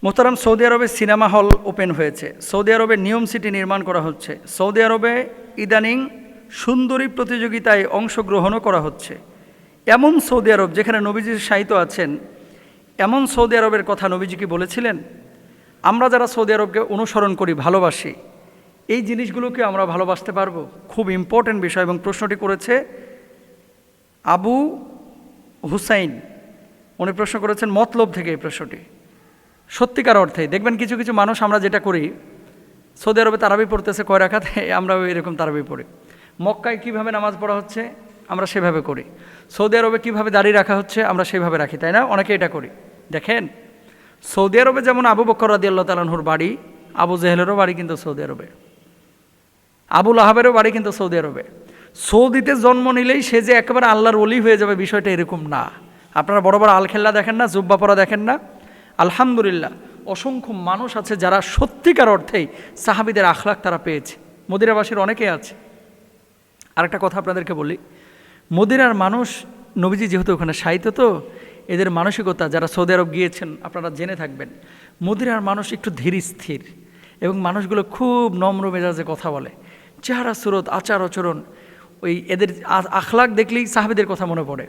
মোহতারাম, সৌদি আরবে cinema hall open হয়েছে। সৌদি আরবে নিয়ম সিটি নির্মাণ করা হচ্ছে। সৌদি আরবে ইদানিং সুন্দরী প্রতিযোগিতায় অংশগ্রহণও করা হচ্ছে। এমন সৌদি আরব যেখানে নবীজি শায়িত আছেন, এমন সৌদি আরবের কথা নবীজি কি বলেছিলেন? আমরা যারা সৌদি আরবকে অনুসরণ করি, ভালোবাসি, এই জিনিসগুলোকে আমরা ভালোবাসতে পারবো? খুব ইম্পর্ট্যান্ট বিষয়। এবং প্রশ্নটি করেছে আবু হুসাইন। উনি প্রশ্ন করেছেন মতলব থেকে। এই প্রশ্নটি সত্যিকার অর্থে দেখবেন, কিছু কিছু মানুষ আমরা যেটা করি, সৌদি আরবে তারাবি পড়তেছে কয় রাকাত, আমরাও এরকম তারাবি পড়ি। মক্কায় কিভাবে নামাজ পড়া হচ্ছে আমরা সেভাবে করি। সৌদি আরবে কিভাবে দাড়ি রাখা হচ্ছে আমরা সেভাবে রাখি, তাই না? অনেকে এটা করি। দেখেন, সৌদি আরবে যেমন আবু বকর রাদিয়াল্লাহু তাআলা আনহুর বাড়ি, আবু জেহেলেরও বাড়ি কিন্তু সৌদি আরবে, আবু লাহাবেরও বাড়ি কিন্তু সৌদি আরবে। সৌদিতে জন্ম নিলেই সে যে একেবারে আল্লাহর ওলি হয়ে যাবে, বিষয়টা এরকম না। আপনারা বড় বড় আলখেল্লা দেখেন না, জুব্বা পরা দেখেন না? আলহামদুলিল্লাহ, অসংখ্য মানুষ আছে যারা সত্যিকার অর্থেই সাহাবীদের আখলাক তারা পেয়েছে। মদিনাবাসীর অনেকেই আছে। আরেকটা কথা আপনাদেরকে বলি, মদিনার মানুষ, নবীজি যেহেতু ওখানে শায়িত, তো এদের মানসিকতা, যারা সৌদি আরব গিয়েছেন আপনারা জেনে থাকবেন, মদিনার মানুষ একটু ধীর স্থির এবং মানুষগুলো খুব নম্র মেজাজে কথা বলে। চেহারা সুরত, আচার আচরণ, ওই এদের আখলাক দেখলেই সাহাবীদের কথা মনে পড়ে।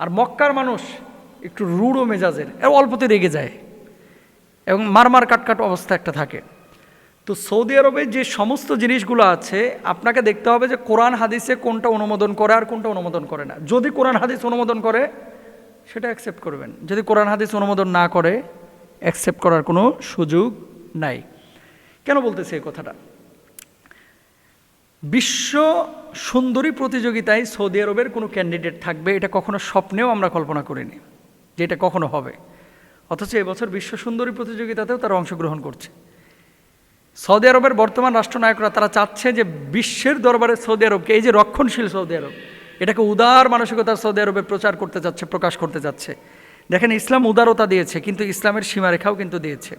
আর মক্কার মানুষ একটু রূঢ় মেজাজের, অল্পতে রেগে যায় এবং মারমার কাটকাট অবস্থা একটা থাকে। তো সৌদি আরবে যে সমস্ত জিনিসগুলো আছে, আপনাকে দেখতে হবে যে কোরআন হাদিসে কোনটা অনুমোদন করে আর কোনটা অনুমোদন করে না। যদি কোরআন হাদিস অনুমোদন করে সেটা অ্যাকসেপ্ট করবেন, যদি কোরআন হাদিস অনুমোদন না করে অ্যাকসেপ্ট করার কোনো সুযোগ নাই। কেন বলতেছি এই কথাটা? বিশ্ব সুন্দরী প্রতিযোগিতায় সৌদি আরবের কোনো ক্যান্ডিডেট থাকবে, এটা কখনো স্বপ্নেও আমরা কল্পনা করিনি যে এটা কখনো হবে। অথচ এবছর বিশ্ব সুন্দরী প্রতিযোগিতাতেও তারা অংশগ্রহণ করছে। সৌদি আরবের বর্তমান রাষ্ট্রনায়করা তারা চাচ্ছে যে বিশ্বের দরবারে সৌদি আরবকে, এই যে রক্ষণশীল সৌদি আরব, এটাকে উদার মানসিকতার সৌদি আরবে প্রচার করতে যাচ্ছে, প্রকাশ করতে যাচ্ছে। দেখেন, ইসলাম উদারতা দিয়েছে, কিন্তু ইসলামের সীমারেখাও কিন্তু দিয়েছে।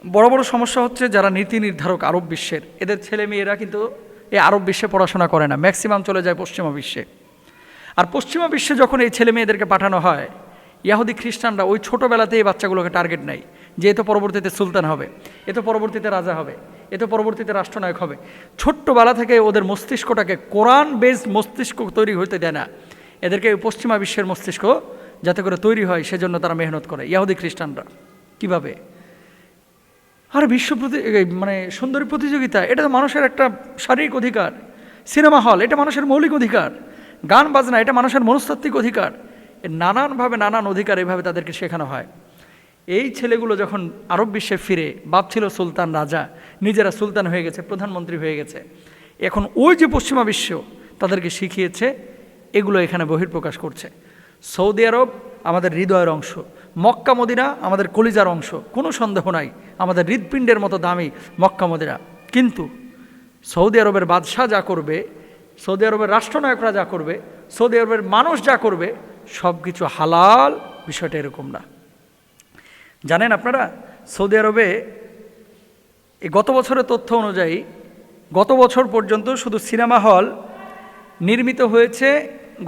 বড় বড় সমস্যা হচ্ছে যারা নীতি নির্ধারক আরব বিশ্বের, এদের ছেলে মেয়েরা কিন্তু এই আরব বিশ্বে পড়াশোনা করে না, ম্যাক্সিমাম চলে যায় পশ্চিমা বিশ্বে। আর পশ্চিমা বিশ্বে যখন এই ছেলে মেয়েদেরকে পাঠানো হয়, ইহুদি খ্রিস্টানরা ওই ছোটোবেলাতে এই বাচ্চাগুলোকে টার্গেট নেয় যে এ তো পরবর্তীতে সুলতান হবে, এ তো পরবর্তীতে রাজা হবে, এ তো পরবর্তীতে রাষ্ট্রনায়ক হবে। ছোট্টবেলা থেকে ওদের মস্তিষ্কটাকে কোরআন বেসড মস্তিষ্ক তৈরি হতে দেয় না। এদেরকে পশ্চিমা বিশ্বের মস্তিষ্ক যাতে করে তৈরি হয়, সেজন্য তারা মেহনত করে ইহুদি খ্রিস্টানরা। কিভাবে? আর মানে সুন্দরী প্রতিযোগিতা, এটা তো মানুষের একটা শারীরিক অধিকার। সিনেমা হল, এটা মানুষের মৌলিক অধিকার। গান বাজনা, এটা মানুষের মনস্তাত্ত্বিক অধিকার। নানানভাবে নানান অধিকার এভাবে তাদেরকে শেখানো হয়। এই ছেলেগুলো যখন আরব বিশ্বে ফিরে, বাপ ছিল সুলতান, রাজা, নিজেরা সুলতান হয়ে গেছে, প্রধানমন্ত্রী হয়ে গেছে, এখন ওই যে পশ্চিমা বিশ্ব তাদেরকে শিখিয়েছে, এগুলো এখানে বহির্প্রকাশ করছে। সৌদি আরব আমাদের হৃদয়ের অংশ, মক্কা মদিনা আমাদের কলিজার অংশ, কোনো সন্দেহ নাই, আমাদের হৃৎপিণ্ডের মতো দামি মক্কা মদিনা। কিন্তু সৌদি আরবের বাদশাহ যা করবে, সৌদি আরবের রাষ্ট্রনায়করা যা করবে, সৌদি আরবের মানুষ যা করবে, সব কিছু হালাল, বিষয়টা এরকম না। জানেন আপনারা, সৌদি আরবে এই গত বছরের তথ্য অনুযায়ী গত বছর পর্যন্ত শুধু সিনেমা হল নির্মিত হয়েছে,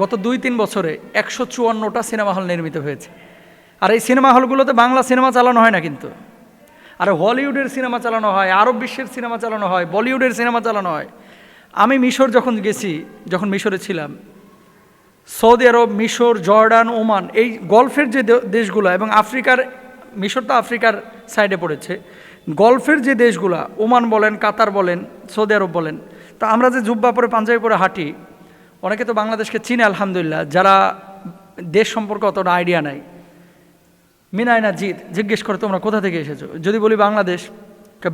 গত 2-3 বছরে 154টা সিনেমা হল নির্মিত হয়েছে। আর এই সিনেমা হলগুলোতে বাংলা সিনেমা চালানো হয় না কিন্তু, আর হলিউডের সিনেমা চালানো হয়, আরব বিশ্বের সিনেমা চালানো হয়, বলিউডের সিনেমা চালানো হয়। আমি মিশর যখন গেছি, যখন মিশরে ছিলাম, সৌদি আরব, মিশর, জর্ডান, ওমান, এই গলফের যে দেশগুলো, এবং আফ্রিকার, মিশর তো আফ্রিকার সাইডে পড়েছে, গলফের যে দেশগুলো, ওমান বলেন, কাতার বলেন, সৌদি আরব বলেন, তা আমরা যে জুব্বা পরে পাঞ্জাবি পরে হাঁটি, অনেকে তো বাংলাদেশকে চিনে আলহামদুলিল্লাহ, যারা দেশ সম্পর্কে অতটা আইডিয়া নাই, মিনায় না জিজ্ঞেস করে তোমরা কোথা থেকে এসেছো, যদি বলি বাংলাদেশ,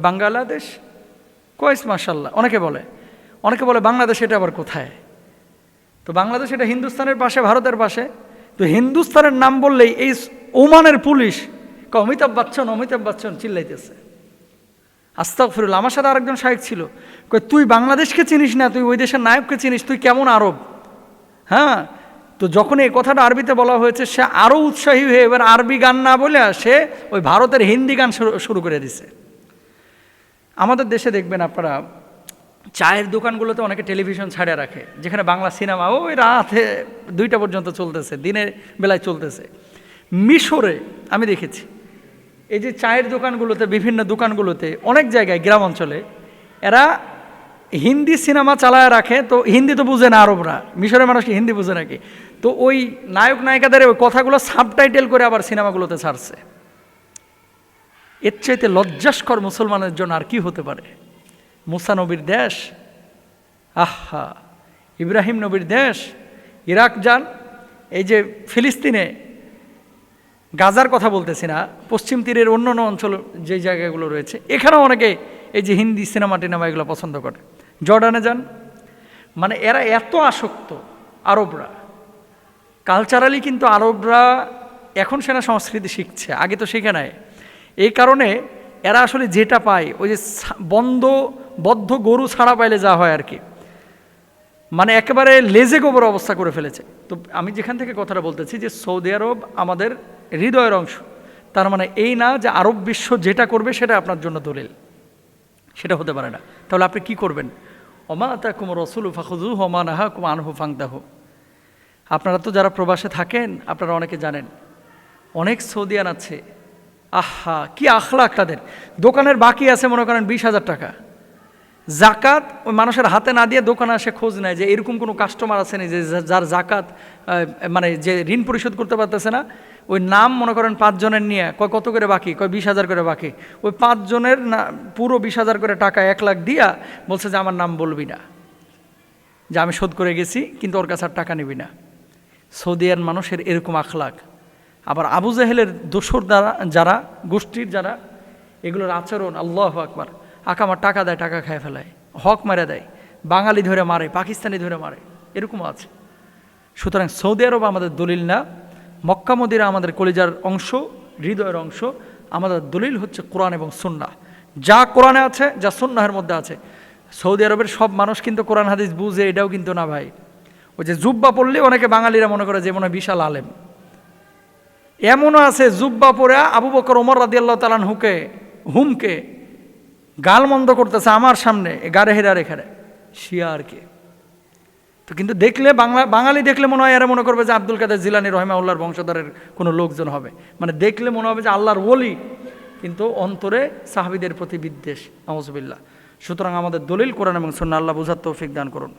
বাংলাদেশ কয়েস মাশাল্লাহ, অনেকে বলে বাংলাদেশ এটা আবার কোথায়? তো বাংলাদেশ এটা হিন্দুস্তানের পাশে, ভারতের পাশে। তো হিন্দুস্তানের নাম বললেই এই ওমানের পুলিশ অমিতাভ বচ্চন চিল্লাইতেছে। আস্তাগফিরুল্লাহ। আমার সাথে আরেকজন শায়েখ ছিল, কই তুই বাংলাদেশকে চিনিস না, তুই ওই দেশের নায়ককে চিনিস, তুই কেমন আরব? হ্যাঁ, তো যখন এই কথাটা আরবিতে বলা হয়েছে, সে আরও উৎসাহী হয়ে এবার আরবি গান না বলে সে ওই ভারতের হিন্দি গান শুরু করে দিছে। আমাদের দেশে দেখবেন আপনারা, চায়ের দোকানগুলোতে অনেকে টেলিভিশন ছাড়ে রাখে, যেখানে বাংলা সিনেমা ওই রাতে 2টা পর্যন্ত চলতেছে, দিনের বেলায় চলতেছে। মিশরে আমি দেখেছি এই যে চায়ের দোকানগুলোতে, বিভিন্ন দোকানগুলোতে, অনেক জায়গায় গ্রাম অঞ্চলে এরা হিন্দি সিনেমা চালায় রাখে। তো হিন্দি তো বুঝে না আরবরা, মিশরের মানুষ কি হিন্দি বুঝে নাকি? তো ওই নায়ক নায়িকাদের ওই কথাগুলো সাবটাইটেল করে আবার সিনেমাগুলোতে ছাড়ছে। এর চাইতে লজ্জাস্কর মুসলমানের জন্য আর কি হতে পারে? মুসা নবীর দেশ, আহা, ইব্রাহিম নবীর দেশ, ইরাক যান, এই যে ফিলিস্তিনে, গাজার কথা বলতেছি না, পশ্চিম তীরের অন্য অন্য অঞ্চল যে জায়গাগুলো রয়েছে, এখানেও অনেকে এই যে হিন্দি সিনেমা টিনেমা এগুলো পছন্দ করে। জর্ডানে যান, মানে এরা এত আসক্ত আরবরা। কালচারালি কিন্তু আরবরা এখন সেনা সংস্কৃতি শিখছে, আগে তো শিখে নেয়। এই কারণে এরা আসলে যেটা পায়, ওই যে বদ্ধ গরু ছাড়া পাইলে যা হয় আর কি, মানে একেবারে লেজে গোবর অবস্থা করে ফেলেছে। তো আমি যেখান থেকে কথাটা বলতেছি যে সৌদি আরব আমাদের হৃদয়ের অংশ, তার মানে এই না যে আরব বিশ্ব যেটা করবে সেটা আপনার জন্য দলিল, সেটা হতে পারে না। তাহলে আপনি কি করবেন? ওমা আতাকুম রাসূলু ফাখুযুহু ওয়া মা নাহাকুম আনহু ফান্তাহু। আপনারা তো যারা প্রবাসে থাকেন, আপনারা অনেকে জানেন, অনেক সৌদিয়ান আছে, আহা কি আখলাক তাদের। দোকানের বাকি আছে মনে করেন 20,000 টাকা, জাকাত ওই মানুষের হাতে না দিয়ে দোকানে আসে খোঁজ নেয় যে এরকম কোনো কাস্টমার আছে না যে যার জাকাত, মানে যে ঋণ পরিশোধ করতে পারতেছে না, ওই নাম মনে করেন 5 জনের নিয়ে কয় কত করে বাকি, কয় 20,000 করে বাকি, ওই 5 জনের না পুরো 20,000 করে টাকা 1 লাখ দিয়া বলছে যে আমার নাম বলবি না, যে আমি শোধ করে গেছি, কিন্তু ওর কাছে আর টাকা নিবি না। সৌদিয়ান মানুষের এরকম আখলাক। আবার আবু জাহেলের দোসর দ্বারা যারা গোষ্ঠীর যারা, এগুলোর আচরণ আল্লাহু আকবার, আকামার টাকা দেয়, টাকা খায় ফেলায়, হক মেরে দেয়, বাঙালি ধরে মারে, পাকিস্তানি ধরে মারে, এরকমও আছে। সুতরাং সৌদি আরব আমাদের দলিল না, মক্কা মদিনা আমাদের কলিজার অংশ, হৃদয়ের অংশ। আমাদের দলিল হচ্ছে কোরআন এবং সুন্নাহ, যা কোরআনে আছে, যা সুন্নাহের মধ্যে আছে। সৌদি আরবের সব মানুষ কিন্তু কোরআন হাদিস বুঝে এটাও কিন্তু না ভাই। ওই যে জুব্বা পড়লে অনেকে বাঙালিরা মনে করে যে মনে হয় বিশাল আলেম। এমনও আছে জুব্বা পরে আবু বকর ওমর রাদিয়াল্লাহু তাআলা হুমকে গালমন্দ করতেছে আমার সামনে, গাড়ে হেরা রেখারে, শিয়া আর কি। তো কিন্তু দেখলে বাঙালি দেখলে মনে হয় এরা মনে করবে যে আব্দুল কাদের জিলানী রহিমাহুল্লাহর বংশধরের কোনো লোকজন হবে, মানে দেখলে মনে হবে যে আল্লাহর ওলি, কিন্তু অন্তরে সাহাবীদের প্রতি বিদ্বেষ, নাউজুবিল্লাহ। সুতরাং আমাদের দলিল কোরআন এবং সুন্নাহ। আল্লাহ বুঝার তৌফিক দান করুন।